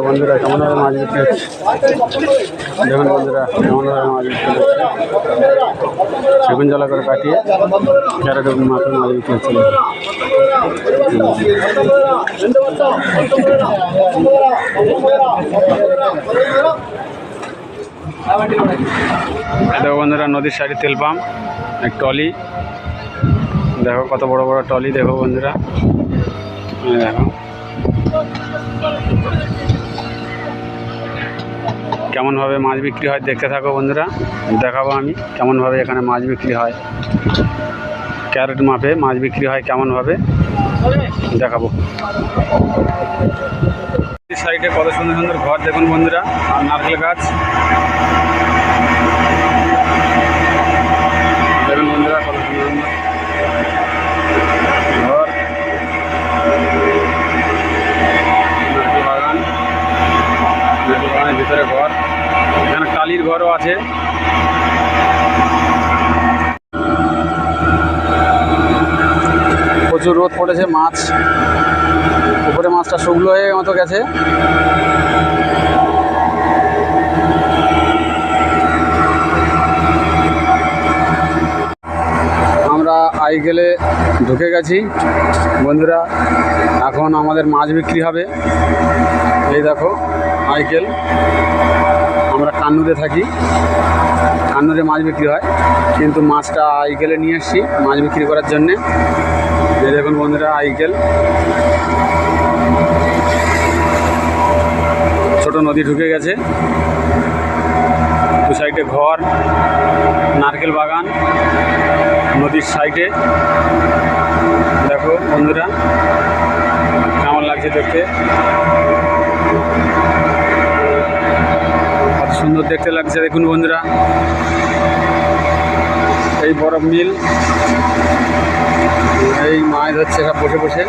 বন্ধুরা কেমনভাবে মাছ বিক্রি হচ্ছে দেখুন বন্ধুরা কেমনভাবে মাছ বিক্রি হচ্ছে সেগুন জলা করে কাটিয়ে ক্যারেটের মাথায় মাছ বিক্রি হচ্ছে। দেখো বন্ধুরা নদীর সাইডে তেল পাম্প এক ট্রলি, দেখো কত বড় বড় ট্রলি, দেখো বন্ধুরা দেখো কেমনভাবে মাছ বিক্রি হয় দেখতে থাকো বন্ধুরা। দেখাবো আমি কেমনভাবে এখানে মাছ বিক্রি হয়, ক্যারেট মাপে মাছ বিক্রি হয় কেমনভাবে দেখাবো। সাইডে কত সুন্দর সুন্দর ঘর দেখুন বন্ধুরা, আর নারকেল গাছ দেখুন বন্ধুরা কত সুন্দর সুন্দর ঘর, নারকেল বাগানের ভিতরে ঘর, এখানে টালির ঘরও আছে। প্রচুর রোদ পড়েছে, মাছ উপরে মাছটা শুকনো হয়ে মতো গেছে। আমরা আইগেলে ঢুকে গেছি বন্ধুরা, এখন আমাদের মাছ বিক্রি হবে। এই দেখো আইগেল, আমরা কান্নুরে থাকি, কান্নুরে মাছ বিক্রি হয়, কিন্তু মাছটা আইগেলে নিয়ে এসছি মাছ বিক্রি করার জন্যে। এই দেখুন বন্ধুরা আইগেল, ছোট নদী ঢুকে গেছে, দু সাইডে ঘর, নারকেল বাগান নদীর সাইডে। দেখো বন্ধুরা কেমন লাগছে দেখতে, কত সুন্দর দেখতে লাগছে দেখুন বন্ধুরা। এই বরফ মিল, এই মাছ ধরছে সব বসে বসে।